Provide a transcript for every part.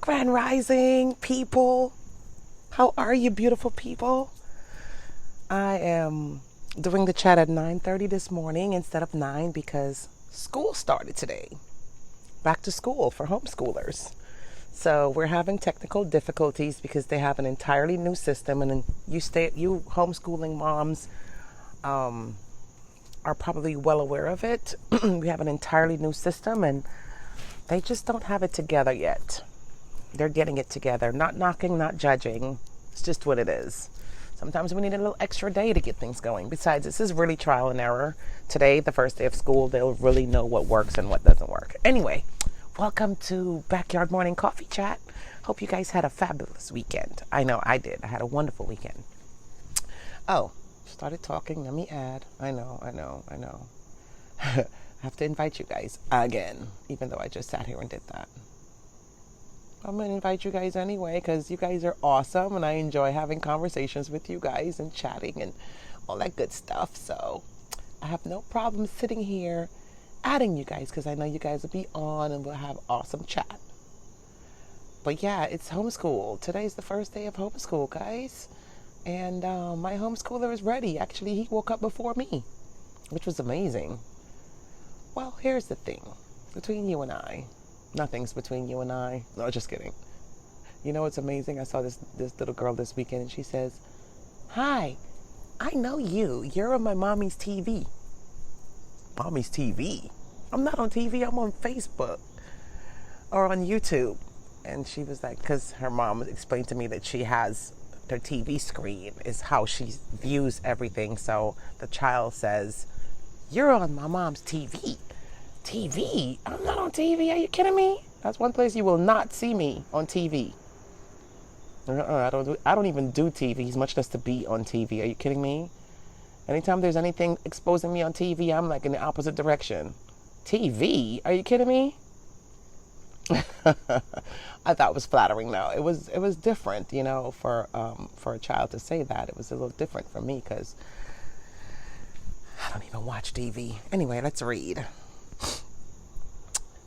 Grand Rising people. How are you, beautiful people? I am doing the chat at 9:30 this morning instead of 9 because school started today. Back to school for homeschoolers. So we're having technical difficulties because they have an entirely new system, and then you homeschooling moms are probably well aware of it. We have an entirely new system, and they just don't have it together yet. They're getting it together. Not knocking, not judging. It's just what it is. Sometimes we need a little extra day to get things going. Besides, this is really trial and error. Today, the first day of school, they'll really know what works and what doesn't work. Anyway, welcome to Backyard Morning Coffee Chat. Hope you guys had a fabulous weekend. I know I did. I had a wonderful weekend. Oh, started talking. Let me add. I know. I have to invite you guys again, even though I just sat here and did that. I'm going to invite you guys anyway because you guys are awesome and I enjoy having conversations with you guys and chatting and all that good stuff. So I have no problem sitting here adding you guys because I know you guys will be on and we'll have awesome chat. But yeah, it's homeschool. Today's the first day of homeschool, guys. And my homeschooler is ready. Actually, he woke up before me, which was amazing. Well, here's the thing. Between you and I, nothing's between you and I. No, just kidding. You know what's amazing? I saw this little girl this weekend and she says, "Hi, I know you. You're on my mommy's TV." Mommy's TV? I'm not on TV. I'm on Facebook or on YouTube. And she was like, because her mom explained to me that she has her TV screen is how she views everything. So the child says, "You're on my mom's TV." TV? I'm not on TV. Are you kidding me? That's one place you will not see me on TV. I don't even do TVs, much less to be on TV. Are you kidding me? Anytime there's anything exposing me on TV, I'm like in the opposite direction. TV? Are you kidding me? I thought it was flattering though. It was different, you know, for a child to say that. It was a little different for me because I don't even watch TV. Anyway, let's read.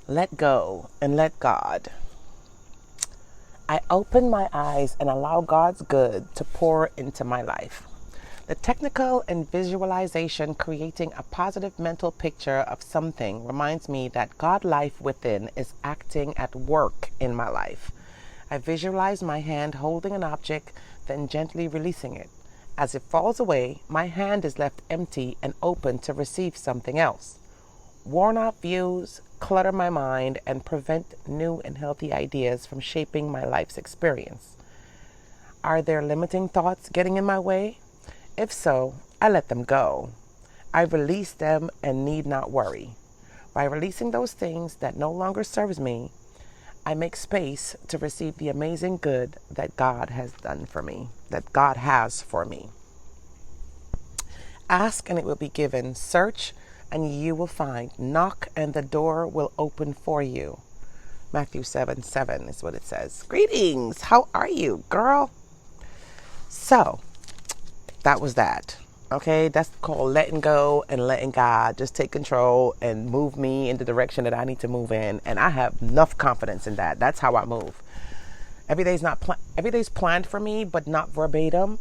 Let go and let God. I open my eyes and allow God's good to pour into my life. The technical and visualization creating a positive mental picture of something reminds me that God life within is acting at work in my life. I visualize my hand holding an object, then gently releasing it. As it falls away, my hand is left empty and open to receive something else. Worn out views clutter my mind and prevent new and healthy ideas from shaping my life's experience. Are there limiting thoughts getting in my way? If so, I let them go. I release them and need not worry. By releasing those things that no longer serves me, I make space to receive the amazing good that God has done for me, that God has for me. Ask and it will be given. Search and you will find. Knock and the door will open for you. Matthew 7:7 is what it says. Greetings. How are you, girl? So, that was that. Okay, that's called letting go and letting God just take control and move me in the direction that I need to move in. And I have enough confidence in that. That's how I move. Every day's planned for me, but not verbatim.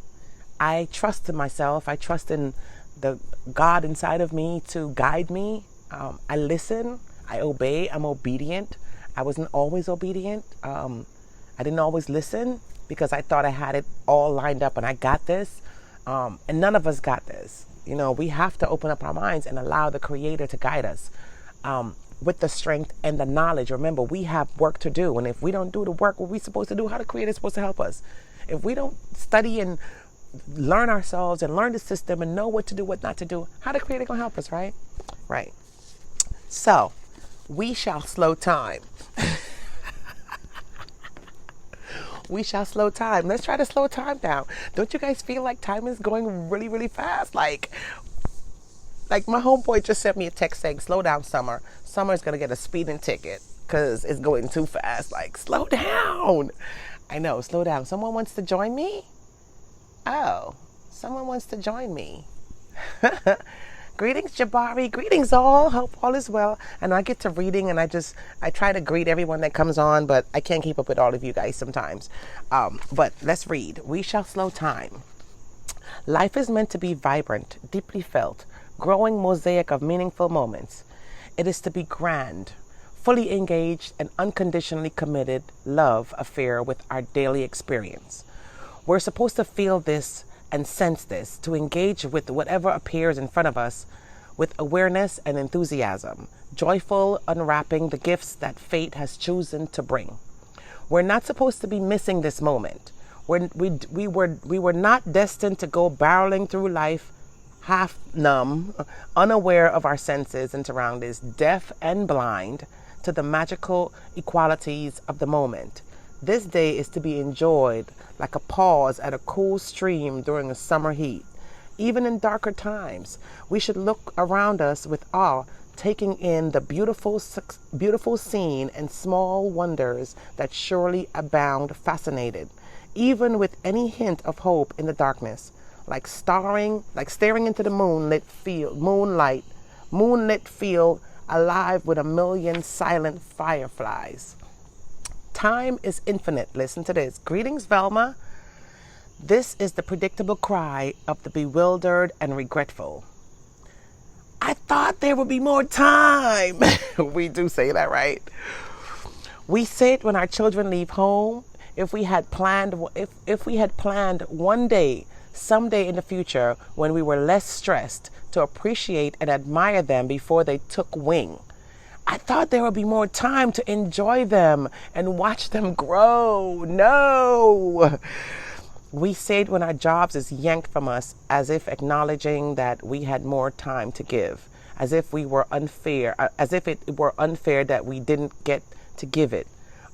I trust in myself. I trust in the God inside of me to guide me. I listen. I obey. I'm obedient. I wasn't always obedient. I didn't always listen because I thought I had it all lined up and I got this. And none of us got this. You know, we have to open up our minds and allow the Creator to guide us with the strength and the knowledge. Remember, we have work to do. And if we don't do the work, what we're supposed to do, how the Creator is supposed to help us. If we don't study and learn ourselves and learn the system and know what to do, what not to do, how the Creator going to help us, right? Right. So, we shall slow time. We shall slow time. Let's try to slow time down. Don't you guys feel like time is going really, really fast? Like my homeboy just sent me a text saying, slow down, Summer. Summer's going to get a speeding ticket because it's going too fast. Like, slow down. I know, slow down. Someone wants to join me? Oh, someone wants to join me. Greetings, Jabari. Greetings, all. Hope all is well. And I get to reading, and I try to greet everyone that comes on, but I can't keep up with all of you guys sometimes. But let's read. We shall slow time. Life is meant to be vibrant, deeply felt, growing mosaic of meaningful moments. It is to be grand, fully engaged, and unconditionally committed love affair with our daily experience. We're supposed to feel this and sense this, to engage with whatever appears in front of us with awareness and enthusiasm, joyful unwrapping the gifts that fate has chosen to bring. We're not supposed to be missing this moment. We were not destined to go barreling through life half numb, unaware of our senses and surroundings, deaf and blind to the magical equalities of the moment. This day is to be enjoyed like a pause at a cool stream during a summer heat. Even in darker times, we should look around us with awe, taking in the beautiful scene and small wonders that surely abound, fascinated, even with any hint of hope in the darkness, like staring into the moonlit field alive with a million silent fireflies. Time is infinite. Listen to this. Greetings, Velma. This is the predictable cry of the bewildered and regretful. I thought there would be more time. We do say that, right? We say it when our children leave home. If we had planned one day, someday in the future, when we were less stressed, to appreciate and admire them before they took wing. I thought there would be more time to enjoy them and watch them grow. No. We say it when our jobs is yanked from us, as if acknowledging that we had more time to give, as if it were unfair that we didn't get to give it,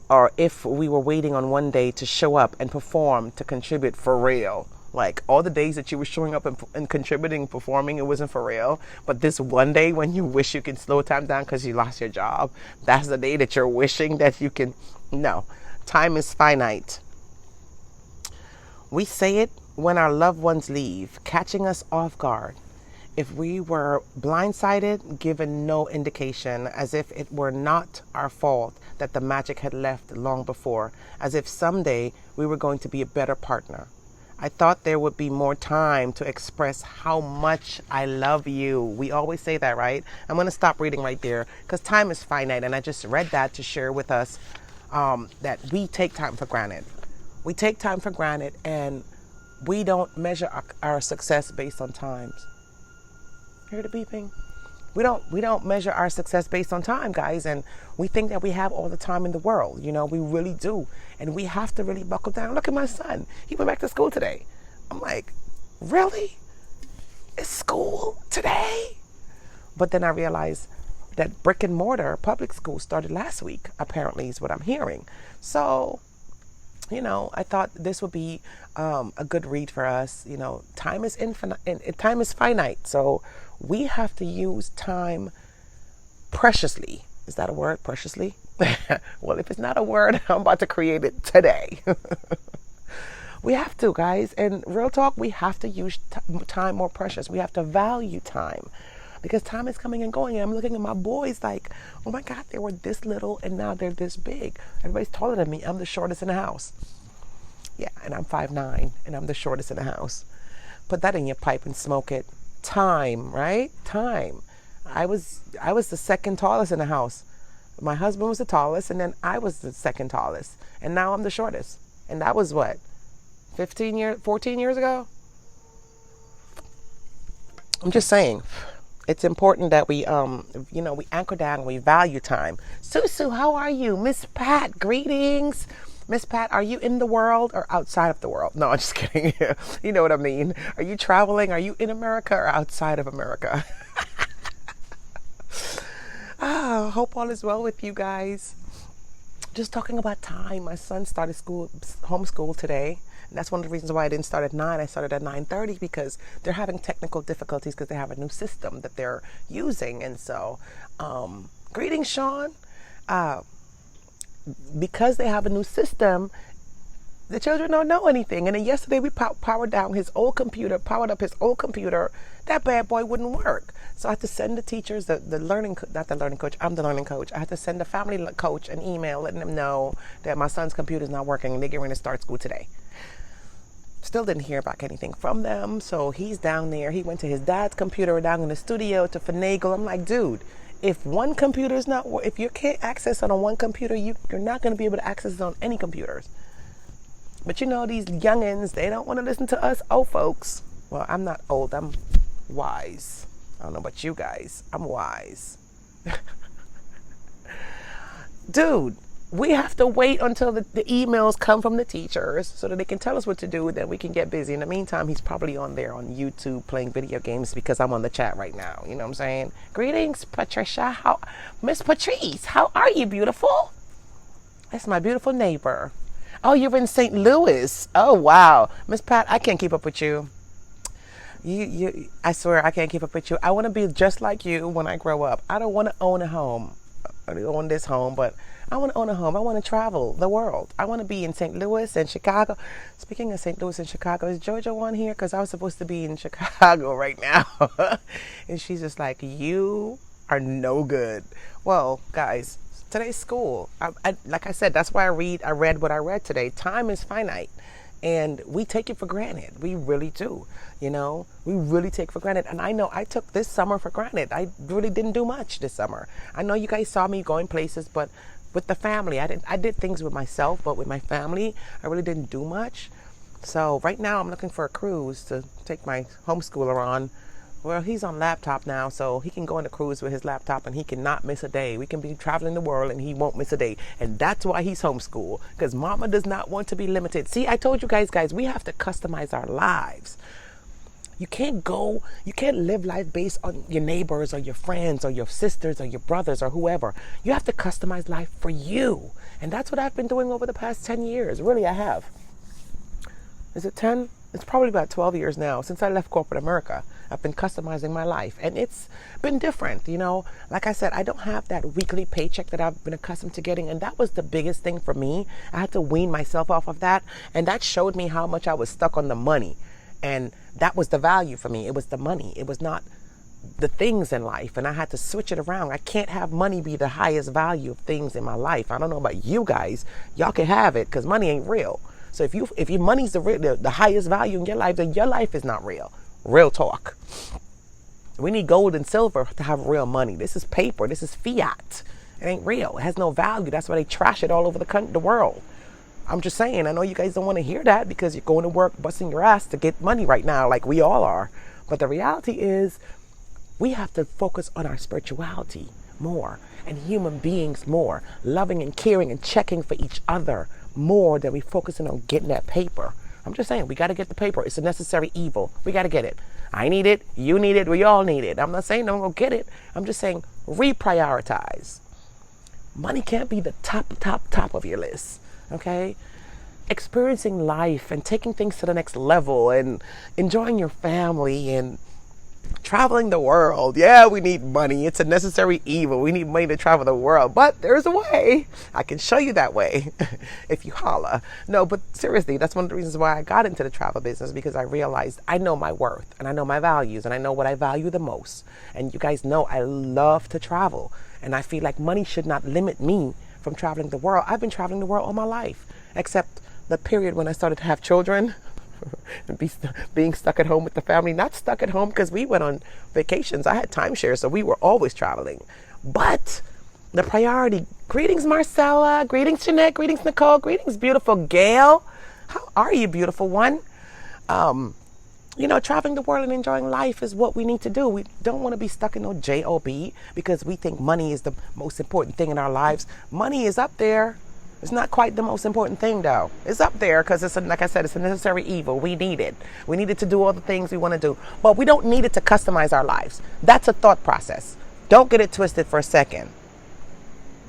or if we were waiting on one day to show up and perform, to contribute for real. Like all the days that you were showing up and contributing, performing, it wasn't for real. But this one day when you wish you can slow time down because you lost your job, that's the day that you're wishing that you can. No, time is finite. We say it when our loved ones leave, catching us off guard. If we were blindsided, given no indication, as if it were not our fault that the magic had left long before, as if someday we were going to be a better partner. I thought there would be more time to express how much I love you. We always say that, right? I'm going to stop reading right there because time is finite. And I just read that to share with us that we take time for granted. We take time for granted, and we don't measure our success based on times. Hear the beeping? We don't measure our success based on time, guys, and we think that we have all the time in the world. You know, we really do. And we have to really buckle down. Look at my son. He went back to school today. I'm like, really? It's school today? But then I realized that brick and mortar public school started last week, apparently, is what I'm hearing. So, you know, I thought this would be a good read for us. You know, time is infinite, time is finite. So we have to use time preciously. Is that a word, preciously? Well, if it's not a word, I'm about to create it today. We have to, guys. And real talk, we have to use time more precious. We have to value time because time is coming and going. And I'm looking at my boys like, oh my God, they were this little and now they're this big. Everybody's taller than me. I'm the shortest in the house. Yeah, and I'm 5'9", and I'm the shortest in the house. Put that in your pipe and smoke it. Time, right? Time. I was the second tallest in the house. My husband was the tallest, and then I was the second tallest. And now I'm the shortest. And that was what? 14 years ago? I'm just saying, it's important that we, we anchor down and we value time. Susu, how are you? Miss Pat, greetings. Miss Pat, are you in the world or outside of the world? No, I'm just kidding. You know what I mean. Are you traveling? Are you in America or outside of America? Hope all is well with you guys. Just talking about time. My son started homeschool today. And that's one of the reasons why I didn't start at 9. I started at 9:30 because they're having technical difficulties because they have a new system that they're using. And so, greetings, Sean. Because they have a new system, The children don't know anything. And then yesterday we powered up his old computer. That bad boy wouldn't work. So I had to send the teachers, not the learning coach, I'm the learning coach. I had to send the family coach an email letting them know that my son's computer is not working and they're getting ready to start school today. Still didn't hear back anything from them. So he's down there. He went to his dad's computer down in the studio to finagle. I'm like, dude, if one computer is not, if you can't access it on one computer, you're not going to be able to access it on any computers. But you know, these youngins, they don't want to listen to us old folks. Well, I'm not old, I'm wise. I don't know about you guys, I'm wise. Dude, we have to wait until the emails come from the teachers so that they can tell us what to do, then we can get busy. In the meantime, he's probably on there on YouTube playing video games because I'm on the chat right now. You know what I'm saying? Greetings, Patricia. Miss Patrice, how are you, beautiful? That's my beautiful neighbor. Oh, you're in St. Louis. Oh, wow. Miss Pat, I can't keep up with you. I swear I can't keep up with you. I want to be just like you when I grow up. I don't want to own a home. I don't own this home, but I want to own a home. I want to travel the world. I want to be in St. Louis and Chicago. Speaking of St. Louis and Chicago, is Georgia on here? Because I was supposed to be in Chicago right now. And she's just like, you are no good. Well, guys, today's school. Like I said, that's why I read what I read today. Time is finite. And we take it for granted. We really do. You know, we really take for granted. And I know I took this summer for granted. I really didn't do much this summer. I know you guys saw me going places, but with the family, I did things with myself, but with my family, I really didn't do much. So right now I'm looking for a cruise to take my homeschooler on. Well, he's on laptop now, so he can go on a cruise with his laptop and he cannot miss a day. We can be traveling the world and he won't miss a day. And that's why he's homeschooled, because mama does not want to be limited. See, I told you guys, we have to customize our lives. You can't live life based on your neighbors or your friends or your sisters or your brothers or whoever. You have to customize life for you. And that's what I've been doing over the past 10 years. Really, I have. Is it 10? It's probably about 12 years now since I left corporate America. I've been customizing my life and it's been different. You know, like I said, I don't have that weekly paycheck that I've been accustomed to getting. And that was the biggest thing for me. I had to wean myself off of that. And that showed me how much I was stuck on the money. And that was the value for me. It was the money. It was not the things in life. And I had to switch it around. I can't have money be the highest value of things in my life. I don't know about you guys. Y'all can have it because money ain't real. So if your money's the highest value in your life, then your life is not real. Real talk. We need gold and silver to have real money. This is paper. This is fiat. It ain't real. It has no value. That's why they trash it all over the world. I'm just saying, I know you guys don't want to hear that because you're going to work busting your ass to get money right now like we all are. But the reality is we have to focus on our spirituality more and human beings more, loving and caring and checking for each other more than we focusing on getting that paper. I'm just saying, we got to get the paper. It's a necessary evil. We got to get it. I need it. You need it. We all need it. I'm not saying don't go get it. I'm just saying reprioritize. Money can't be the top of your list. Okay? Experiencing life and taking things to the next level and enjoying your family and traveling the world. Yeah, we need money. It's a necessary evil. We need money to travel the world. But there's a way. I can show you that way if you holla. No, but seriously, that's one of the reasons why I got into the travel business, because I realized I know my worth and I know my values and I know what I value the most. And you guys know I love to travel. And I feel like money should not limit me from traveling the world. I've been traveling the world all my life, except the period when I started to have children. Being stuck at home with the family. Not stuck at home because we went on vacations. I had timeshare, so we were always traveling. But the priority. Greetings, Marcela. Greetings, Jeanette. Greetings, Nicole. Greetings, beautiful Gail. How are you, beautiful one? Traveling the world and enjoying life is what we need to do. We don't want to be stuck in no job because we think money is the most important thing in our lives. Money is up there. It's not quite the most important thing, though. It's up there because like I said, it's a necessary evil. We need it. We need it to do all the things we want to do. But we don't need it to customize our lives. That's a thought process. Don't get it twisted for a second.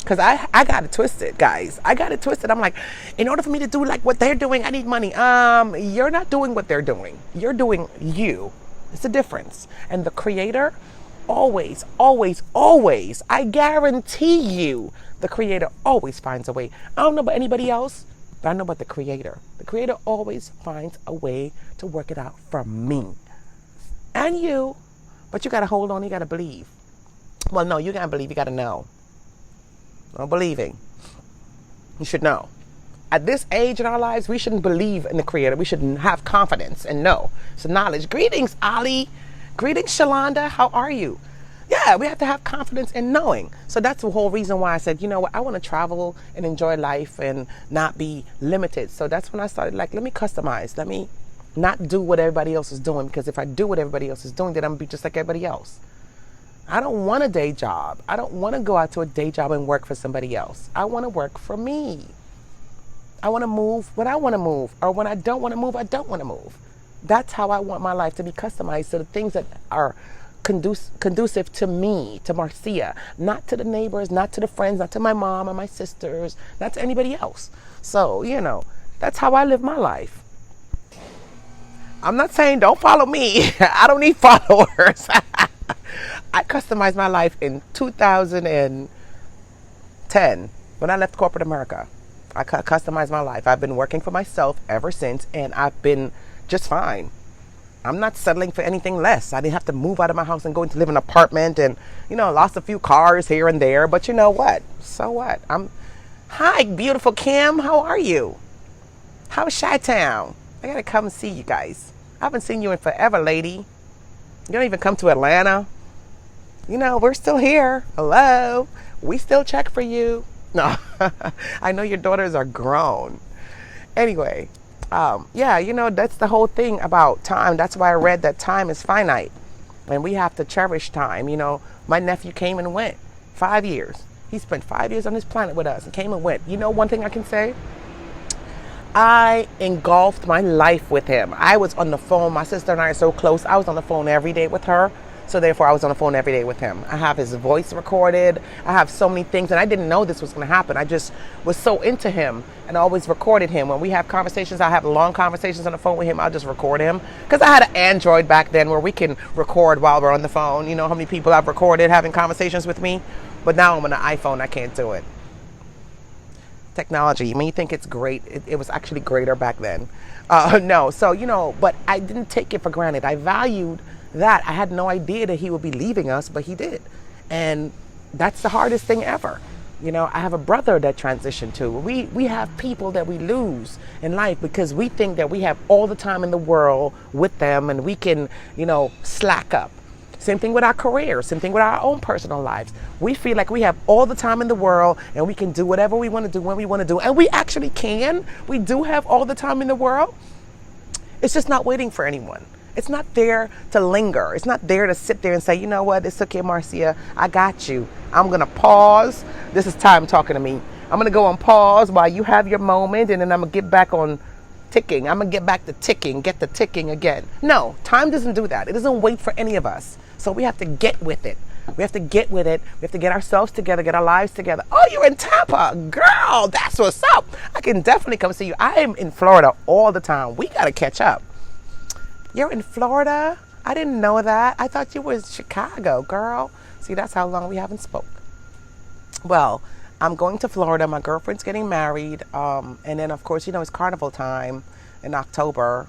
Because I got it twisted, guys. I got it twisted. I'm like, in order for me to do like what they're doing, I need money. You're not doing what they're doing. You're doing you. It's a difference. And the creator always, I guarantee you, the creator always finds a way. I don't know about anybody else, But I know about the Creator. The Creator always finds a way to work it out for me and you. But you got to hold on. You got to believe. Well, no, you got to believe. You got to know. No believing. You should know. At this age in our lives, we shouldn't believe in the Creator. We should have confidence and know. So knowledge. Greetings, Ali. Greetings, Shalonda. How are you? Yeah, we have to have confidence in knowing. So that's the whole reason why I said, you know what, I want to travel and enjoy life and not be limited. So that's when I started like, let me customize. Let me not do what everybody else is doing. Because if I do what everybody else is doing, then I'm going to be just like everybody else. I don't want a day job. I don't want to go out to a day job and work for somebody else. I want to work for me. I want to move when I want to move, or when I don't want to move, I don't want to move. That's how I want my life to be customized. So the things that are conducive to me, to Marcela, not to the neighbors, not to the friends, not to my mom or my sisters, not to anybody else. So, you know, that's how I live my life. I'm not saying don't follow me. I don't need followers. I customized my life in 2010 when I left corporate America. I customized my life. I've been working for myself ever since, and I've been just fine. I'm not settling for anything less. I didn't have to move out of my house and go into live in an apartment, and, you know, lost a few cars here and there. But you know what? So what? Hi, beautiful Kim. How are you? How's Chi-Town? I gotta come and see you guys. I haven't seen you in forever, lady. You don't even come to Atlanta. You know, we're still here. Hello. We still check for you. No, I know your daughters are grown. Anyway, yeah, you know, that's the whole thing about time. That's why I read that time is finite and we have to cherish time. You know, my nephew came and went 5 years. He spent 5 years on this planet with us and came and went. You know, one thing I can say, I engulfed my life with him. I was on the phone. My sister and I are so close. I was on the phone every day with her. So therefore, I was on the phone every day with him. I have his voice recorded. I have so many things, and I didn't know this was going to happen. I just was so into him and always recorded him. When we have conversations, I have long conversations on the phone with him. I'll just record him. Because I had an Android back then where we can record while we're on the phone. You know how many people I've recorded having conversations with me? But now I'm on an iPhone. I can't do it. Technology, when you think it's great, it was actually greater back then. No, so, you know, but I didn't take it for granted. I valued that. I had no idea that he would be leaving us, but he did. And that's the hardest thing ever. You know, I have a brother that transitioned too. We have people that we lose in life because we think that we have all the time in the world with them and we can, you know, slack up. Same thing with our careers, same thing with our own personal lives. We feel like we have all the time in the world and we can do whatever we want to do when we want to do. And we actually can. We do have all the time in the world. It's just not waiting for anyone. It's not there to linger. It's not there to sit there and say, you know what, it's okay, Marcia, I got you. I'm going to pause. This is time talking to me. I'm going to go on pause while you have your moment, and then I'm going to get back on ticking. I'm going to get back to ticking, get the ticking again. No, time doesn't do that. It doesn't wait for any of us. So we have to get with it. We have to get with it. We have to get ourselves together, get our lives together. Oh, you're in Tampa. Girl, that's what's up. I can definitely come see you. I am in Florida all the time. We got to catch up. You're in Florida? I didn't know that. I thought you were in Chicago, girl. See, that's how long we haven't spoke. Well, I'm going to Florida. My girlfriend's getting married. And then, of course, you know, it's carnival time in October.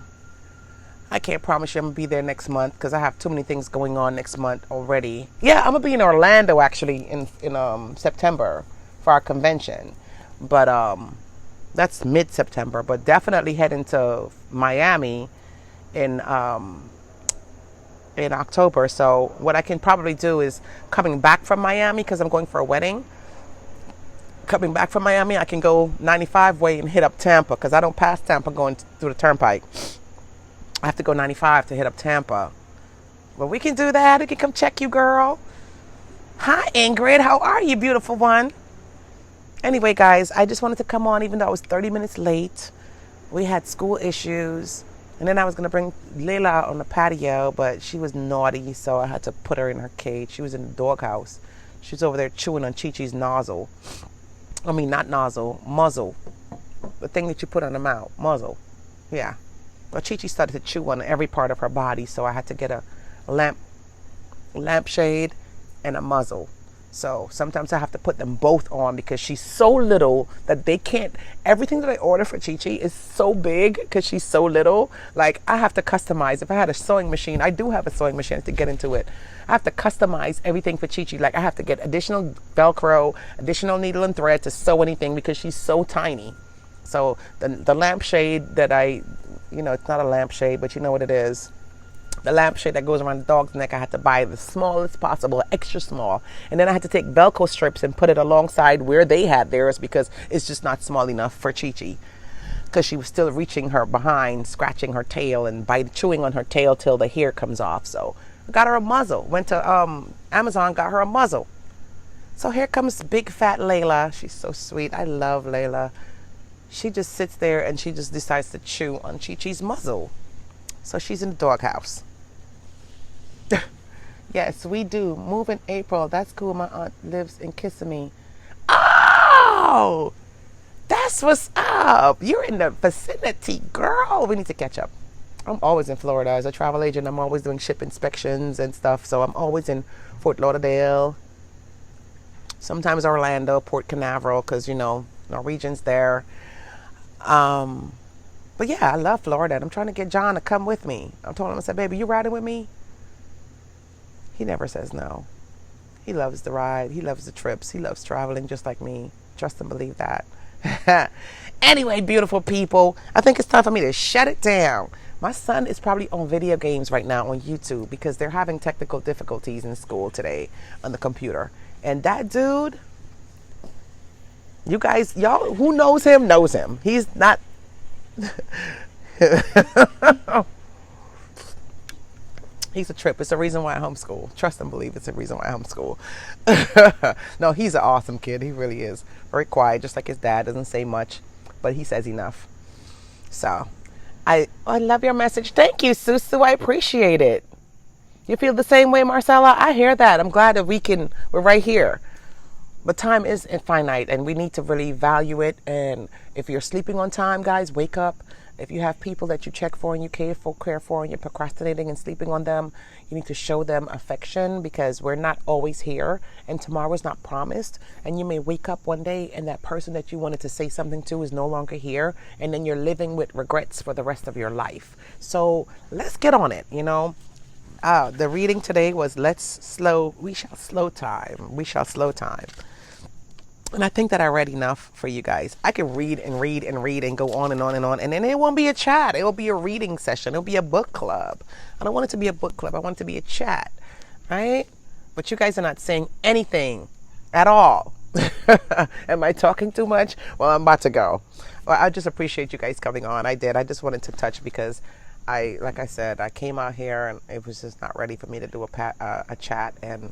I can't promise you I'm going to be there next month because I have too many things going on next month already. Yeah, I'm going to be in Orlando, actually, in September for our convention. But that's mid-September. But definitely heading to Miami in October. So what I can probably do is coming back from Miami because I'm going for a wedding. Coming back from Miami, I can go 95 way and hit up Tampa because I don't pass Tampa going through the turnpike. I have to go 95 to hit up Tampa. Well, we can do that. We can come check you, girl. Hi, Ingrid. How are you, beautiful one? Anyway, guys, I just wanted to come on even though I was 30 minutes late. We had school issues. And then I was going to bring Layla out on the patio, but she was naughty, so I had to put her in her cage. She was in the doghouse. She was over there chewing on Chi-Chi's nozzle. I mean, not nozzle, muzzle. The thing that you put on the mouth, muzzle. Yeah. Well, Chi-Chi started to chew on every part of her body, so I had to get a lampshade and a muzzle. So sometimes I have to put them both on because she's so little that they can't. Everything that I order for Chi Chi is so big because she's so little. Like, I have to customize. If I had a sewing machine, I do have a sewing machine to get into it. I have to customize everything for Chi Chi. Like, I have to get additional Velcro, additional needle and thread to sew anything because she's so tiny. So the lampshade that it's not a lampshade, but you know what it is. The lampshade that goes around the dog's neck, I had to buy the smallest possible, extra small. And then I had to take Velcro strips and put it alongside where they had theirs because it's just not small enough for Chi Chi. Because she was still reaching her behind, scratching her tail and chewing on her tail till the hair comes off. So I got her a muzzle. Went to Amazon, got her a muzzle. So here comes big fat Layla. She's so sweet. I love Layla. She just sits there and she just decides to chew on Chi Chi's muzzle. So she's in the doghouse. Yes, we do. Move in April. That's cool. My aunt lives in Kissimmee. Oh, that's what's up. You're in the vicinity, girl. We need to catch up. I'm always in Florida. As a travel agent, I'm always doing ship inspections and stuff. So I'm always in Fort Lauderdale. Sometimes Orlando, Port Canaveral, because, Norwegians there. But yeah, I love Florida. And I'm trying to get John to come with me. I told him, I said, baby, you riding with me? He never says no. He loves the ride. He loves the trips. He loves traveling just like me. Trust and believe that. Anyway, beautiful people, I think it's time for me to shut it down. My son is probably on video games right now on YouTube because they're having technical difficulties in school today on the computer. And that dude, you guys, y'all who knows him. He's not... He's a trip. It's a reason why I homeschool. Trust and believe it's a reason why I homeschool. No, he's an awesome kid. He really is. Very quiet, just like his dad. Doesn't say much, but he says enough. So, I love your message. Thank you, Susu. I appreciate it. You feel the same way, Marcela? I hear that. I'm glad that we're right here. But time is infinite, and we need to really value it. And if you're sleeping on time, guys, wake up. If you have people that you check for and you care for and you're procrastinating and sleeping on them, you need to show them affection because we're not always here and tomorrow is not promised. And you may wake up one day and that person that you wanted to say something to is no longer here. And then you're living with regrets for the rest of your life. So let's get on it, The reading today was we shall slow time. And I think that I read enough for you guys. I can read and go on and on and on. And then it won't be a chat. It will be a reading session. It'll be a book club. I don't want it to be a book club. I want it to be a chat. Right? But you guys are not saying anything at all. Am I talking too much? Well, I'm about to go. Well, I just appreciate you guys coming on. I did. I just wanted to touch because like I said, I came out here and it was just not ready for me to do a chat and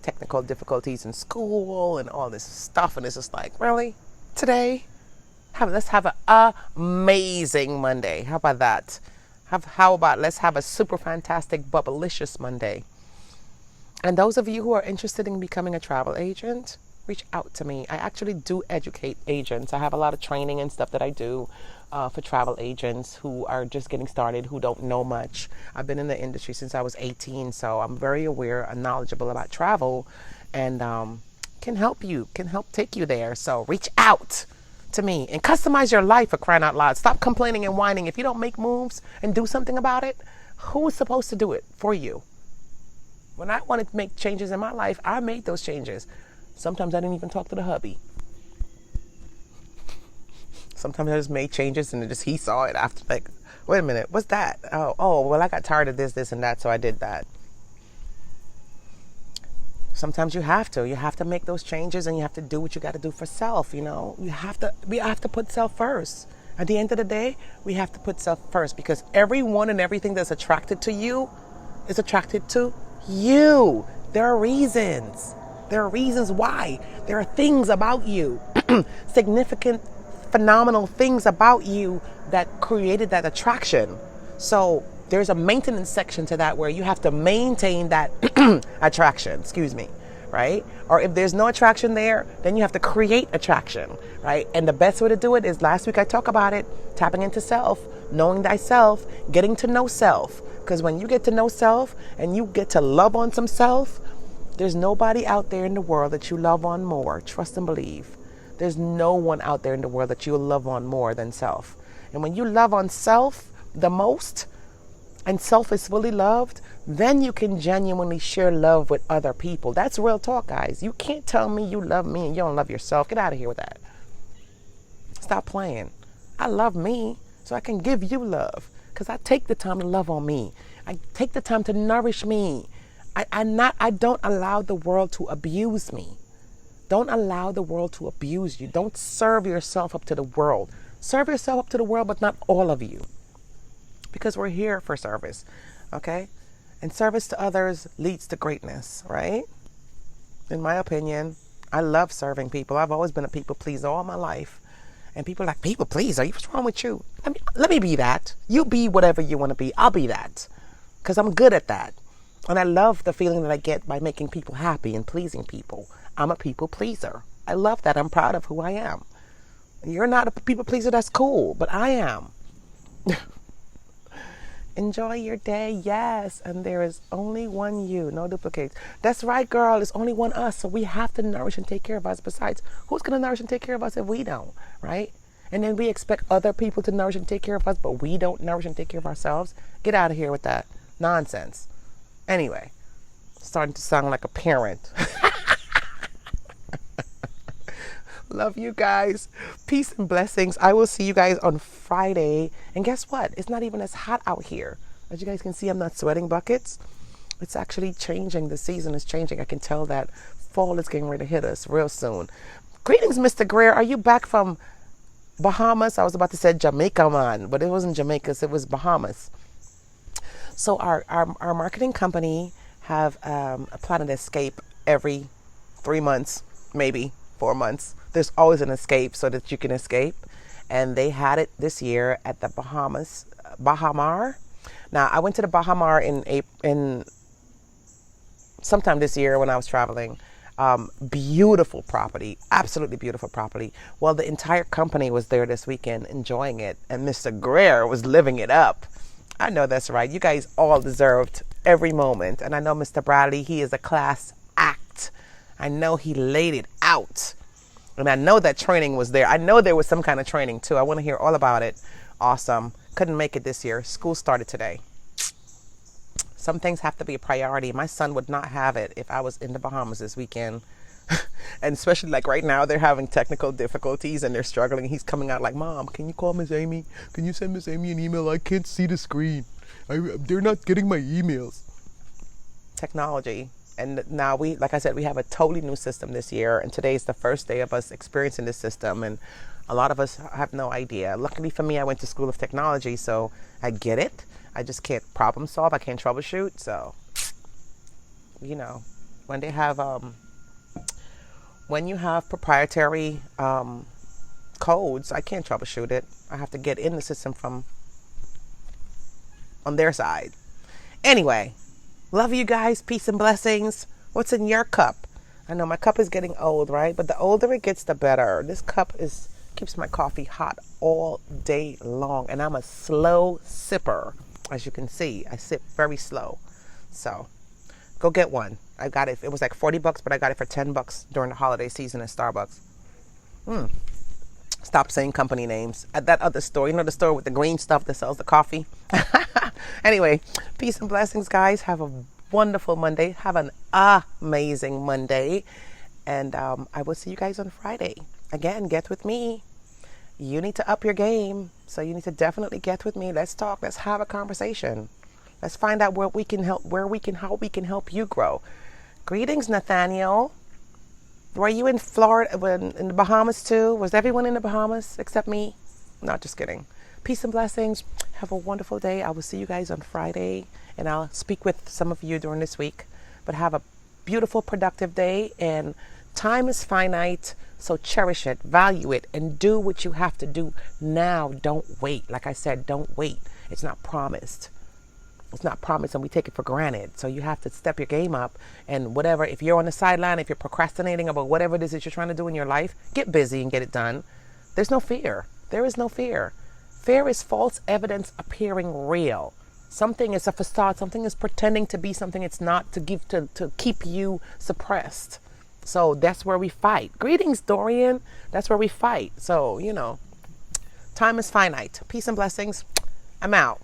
technical difficulties in school and all this stuff, and it's just like, really? Today? Let's have an amazing Monday. How about that? How about let's have a super fantastic bubblicious Monday. And those of you who are interested in becoming a travel agent, reach out to me. I actually do educate agents. I have a lot of training and stuff that I do for travel agents who are just getting started, who don't know much. I've been in the industry since I was 18, so I'm very aware and knowledgeable about travel and can help take you there. So reach out to me and customize your life, for crying out loud. Stop complaining and whining. If you don't make moves and do something about it, who is supposed to do it for you? When I wanted to make changes in my life, I made those changes. Sometimes I didn't even talk to the hubby. Sometimes I just made changes and he saw it after, like, wait a minute, what's that? Oh, well, I got tired of this, and that, so I did that. Sometimes you have to make those changes and you have to do what you got to do for self, we have to put self first. At the end of the day, we have to put self first because everyone and everything that's attracted to you is attracted to you. There are reasons. There are reasons why. There are things about you, significant, phenomenal things about you that created that attraction. So there's a maintenance section to that where you have to maintain that attraction, right? Or if there's no attraction there, then you have to create attraction, right? And the best way to do it is, last week I talked about it, tapping into self, knowing thyself, getting to know self. Because when you get to know self and you get to love on some self, There's nobody out there in the world that you love on more. Trust and believe. There's no one out there in the world that you will love on more than self. And when you love on self the most, and self is fully loved, then you can genuinely share love with other people. That's real talk, guys. You can't tell me you love me and you don't love yourself. Get out of here with that. Stop playing. I love me so I can give you love, because I take the time to love on me. I take the time to nourish me. I don't allow the world to abuse me. Don't allow the world to abuse you. Don't serve yourself up to the world. Serve yourself up to the world, but not all of you. Because we're here for service, okay? And service to others leads to greatness, right? In my opinion, I love serving people. I've always been a people pleaser all my life. And people are like, people pleaser? What's wrong with you? Let me be that. You be whatever you want to be. I'll be that. Because I'm good at that. And I love the feeling that I get by making people happy and pleasing people. I'm a people pleaser. I love that. I'm proud of who I am. You're not a people pleaser, that's cool, but I am. Enjoy your day, yes. And there is only one you, no duplicates. That's right, girl. There's only one us, so we have to nourish and take care of us. Besides, who's going to nourish and take care of us if we don't, right? And then we expect other people to nourish and take care of us, but we don't nourish and take care of ourselves. Get out of here with that nonsense. Anyway, starting to sound like a parent. Love you guys. Peace and blessings. I will see you guys on Friday. And guess what? It's not even as hot out here. As you guys can see, I'm not sweating buckets. It's actually changing. The season is changing. I can tell that fall is getting ready to hit us real soon. Greetings, Mr. Greer. Are you back from Bahamas? I was about to say Jamaica, man, but it wasn't Jamaica. It was Bahamas. So our marketing company have a Planet Escape every 3 months, maybe 4 months. There's always an escape so that you can escape. And they had it this year at the Bahamas, Bahamar. Now, I went to the Bahamar in sometime this year when I was traveling. Beautiful property, absolutely beautiful property. Well, the entire company was there this weekend enjoying it. And Mr. Greer was living it up. I know that's right. You guys all deserved every moment. And I know Mr. Bradley, he is a class act. I know he laid it out. And I know that training was there. I know there was some kind of training too. I want to hear all about it. Awesome. Couldn't make it this year. School started today. Some things have to be a priority. My son would not have it if I was in the Bahamas this weekend. And especially like right now, they're having technical difficulties and they're struggling. He's coming out like, Mom, can you call Miss Amy? Can you send Miss Amy an email? I can't see the screen. They're not getting my emails. Technology. And now like I said, we have a totally new system this year. And today is the first day of us experiencing this system. And a lot of us have no idea. Luckily for me, I went to School of Technology, so I get it. I just can't problem solve. I can't troubleshoot. So, you know, when they have, when you have proprietary codes, I can't troubleshoot it. I have to get in the system from on their side. Anyway. Love you guys. Peace and blessings. What's in your cup? I know my cup is getting old, right? But the older it gets, the better. This cup keeps my coffee hot all day long. And I'm a slow sipper. As you can see, I sip very slow. So go get one. I got it. It was like $40, but I got it for $10 during the holiday season at Starbucks. Stop saying company names. At that other store, you know, the store with the green stuff that sells the coffee. Anyway, peace and blessings, guys. Have a wonderful Monday. Have an amazing Monday. And I will see you guys on Friday. Again, get with me. You need to up your game. So you need to definitely get with me. Let's talk. Let's have a conversation. Let's find out how we can help you grow. Greetings, Nathaniel. Were you in Florida, in the Bahamas too? Was everyone in the Bahamas except me? Not just kidding. Peace and blessings. Have a wonderful day. I will see you guys on Friday, and I'll speak with some of you during this week. But have a beautiful, productive day, and time is finite, so cherish it, value it, and do what you have to do now. Don't wait. Like I said, don't wait. It's not promised. It's not promised, and we take it for granted. So you have to step your game up, and whatever, if you're on the sideline, if you're procrastinating about whatever it is that you're trying to do in your life, get busy and get it done. There's no fear. There is no fear. Fear is false evidence appearing real. Something is a facade. Something is pretending to be something it's not, to keep you suppressed. So that's where we fight. Greetings, Dorian. That's where we fight. So, time is finite. Peace and blessings. I'm out.